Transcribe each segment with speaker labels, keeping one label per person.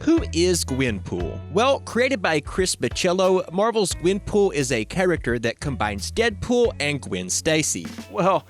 Speaker 1: Who is Gwenpool? Well, created by Chris Bachalo, Marvel's Gwenpool is a character that combines Deadpool and Gwen Stacy.
Speaker 2: Well,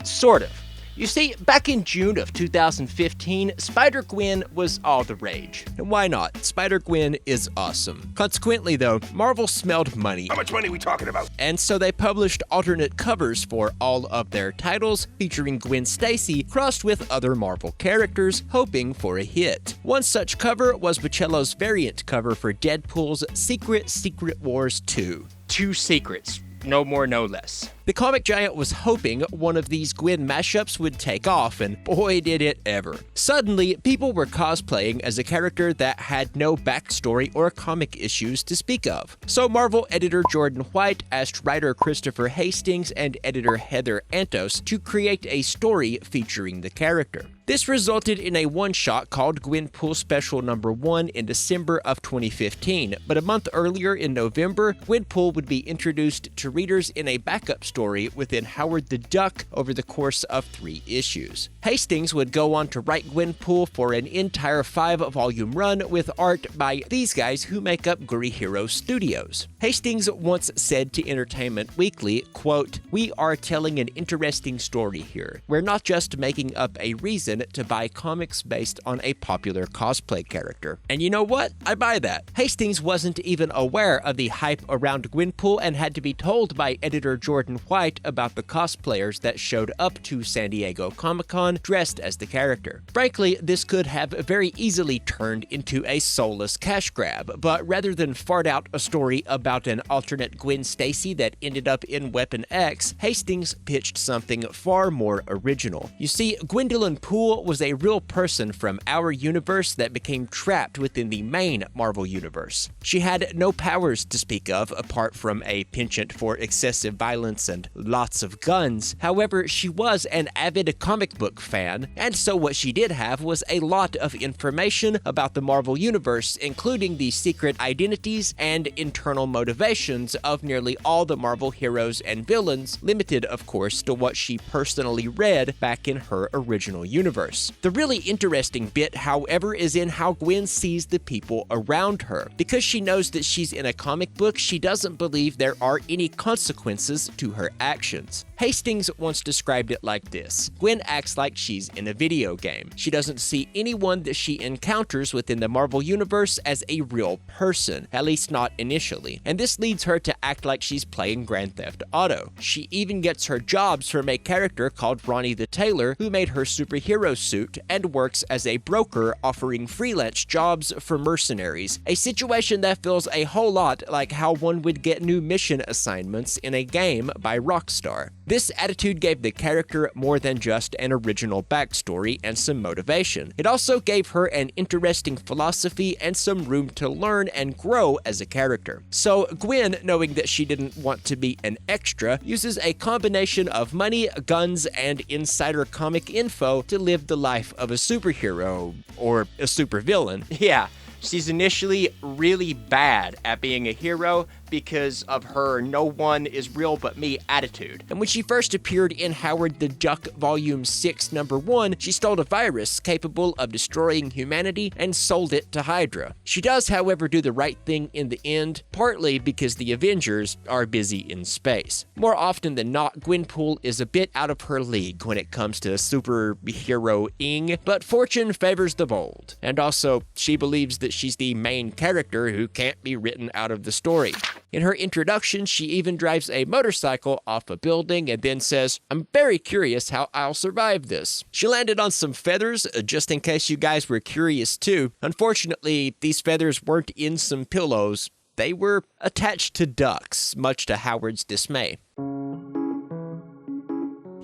Speaker 2: sort of. You see, back in June of 2015, Spider-Gwen was all the rage.
Speaker 1: And why not? Spider-Gwen is awesome. Consequently, though, Marvel smelled money.
Speaker 3: How much money are we talking about?
Speaker 1: And so they published alternate covers for all of their titles, featuring Gwen Stacy crossed with other Marvel characters, hoping for a hit. One such cover was Bachalo's variant cover for Deadpool's Secret Wars 2.
Speaker 2: 2 secrets. No more, no less.
Speaker 1: The comic giant was hoping one of these Gwen mashups would take off, and boy did it ever. Suddenly, people were cosplaying as a character that had no backstory or comic issues to speak of. So Marvel editor Jordan White asked writer Christopher Hastings and editor Heather Antos to create a story featuring the character. This resulted in a one-shot called Gwenpool Special No. 1 in December of 2015, but a month earlier in November, Gwenpool would be introduced to readers in a backup story within Howard the Duck over the course of 3 issues. Hastings would go on to write Gwenpool for an entire 5-volume run with art by these guys who make up Guri Hero Studios. Hastings once said to Entertainment Weekly, quote, "We are telling an interesting story here. We're not just making up a reason to buy comics based on a popular cosplay character." And you know what? I buy that. Hastings wasn't even aware of the hype around Gwenpool and had to be told by editor Jordan White about the cosplayers that showed up to San Diego Comic-Con dressed as the character. Frankly, this could have very easily turned into a soulless cash grab, but rather than fart out a story about an alternate Gwen Stacy that ended up in Weapon X, Hastings pitched something far more original. You see, Gwendolyn Poole was a real person from our universe that became trapped within the main Marvel universe. She had no powers to speak of apart from a penchant for excessive violence and lots of guns. However, she was an avid comic book fan, and so what she did have was a lot of information about the Marvel universe, including the secret identities and internal motivations of nearly all the Marvel heroes and villains, limited, of course, to what she personally read back in her original universe. The really interesting bit, however, is in how Gwen sees the people around her. Because she knows that she's in a comic book, she doesn't believe there are any consequences to her actions. Hastings once described it like this: Gwen acts like she's in a video game. She doesn't see anyone that she encounters within the Marvel universe as a real person, at least not initially, and this leads her to act like she's playing Grand Theft Auto. She even gets her jobs from a character called Ronnie the Tailor, who made her superhero suit and works as a broker offering freelance jobs for mercenaries, a situation that feels a whole lot like how one would get new mission assignments in a game by Rockstar. This attitude gave the character more than just an original backstory and some motivation. It also gave her an interesting philosophy and some room to learn and grow as a character. So Gwen, knowing that she didn't want to be an extra, uses a combination of money, guns, and insider comic info to live the life of a superhero or a supervillain.
Speaker 2: Yeah, she's initially really bad at being a hero because of her "no one is real but me" attitude.
Speaker 1: And when she first appeared in Howard the Duck Volume 6 No. 1, she stole a virus capable of destroying humanity and sold it to Hydra. She does, however, do the right thing in the end, partly because the Avengers are busy in space. More often than not, Gwenpool is a bit out of her league when it comes to superhero-ing, but fortune favors the bold. And also, she believes that she's the main character who can't be written out of the story. In her introduction, she even drives a motorcycle off a building and then says, "I'm very curious how I'll survive this." She landed on some feathers, just in case you guys were curious too. Unfortunately, these feathers weren't in some pillows. They were attached to ducks, much to Howard's dismay.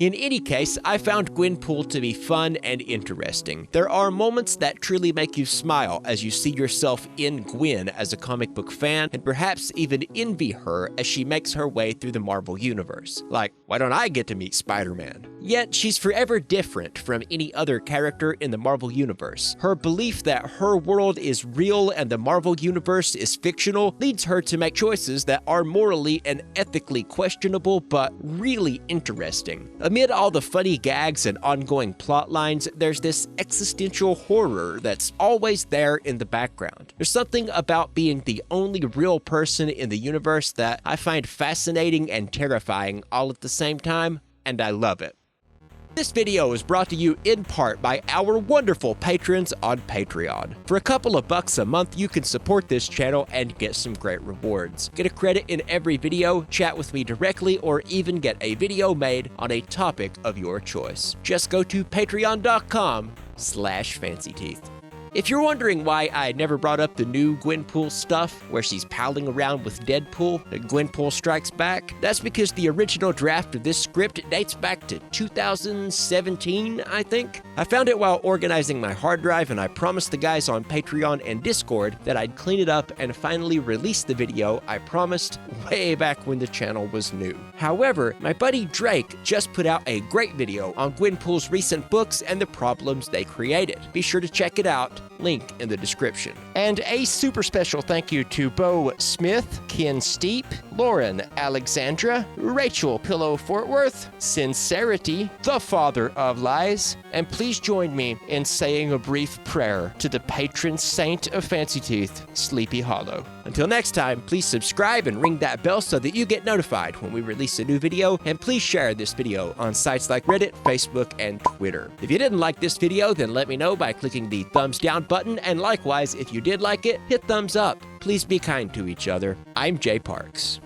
Speaker 1: In any case, I found Gwenpool to be fun and interesting. There are moments that truly make you smile as you see yourself in Gwen as a comic book fan, and perhaps even envy her as she makes her way through the Marvel Universe. Like, why don't I get to meet Spider-Man? Yet she's forever different from any other character in the Marvel Universe. Her belief that her world is real and the Marvel Universe is fictional leads her to make choices that are morally and ethically questionable but really interesting. Amid all the funny gags and ongoing plot lines, there's this existential horror that's always there in the background. There's something about being the only real person in the universe that I find fascinating and terrifying all at the same time, and I love it. This video is brought to you in part by our wonderful patrons on Patreon. For a couple of bucks a month, you can support this channel and get some great rewards. Get a credit in every video, chat with me directly, or even get a video made on a topic of your choice. Just go to patreon.com/fancyteeth. If you're wondering why I never brought up the new Gwenpool stuff, where she's palling around with Deadpool, Gwenpool Strikes Back, that's because the original draft of this script dates back to 2017, I think. I found it while organizing my hard drive, and I promised the guys on Patreon and Discord that I'd clean it up and finally release the video I promised way back when the channel was new. However, my buddy Drake just put out a great video on Gwenpool's recent books and the problems they created. Be sure to check it out. Link in the description. And a super special thank you to Bo Smith, Ken Steepe, Lauren Alexandra, Rachel Pillow Fort Worth, Sarity, the father of lies, and please join me in saying a brief prayer to the patron saint of Fancy Teeth, Sleepy Hollow. Until next time, please subscribe and ring that bell so that you get notified when we release a new video, and please share this video on sites like Reddit, Facebook, and Twitter. If you didn't like this video, then let me know by clicking the thumbs down button, and likewise, if you did like it, hit thumbs up. Please be kind to each other. I'm Jay Parks.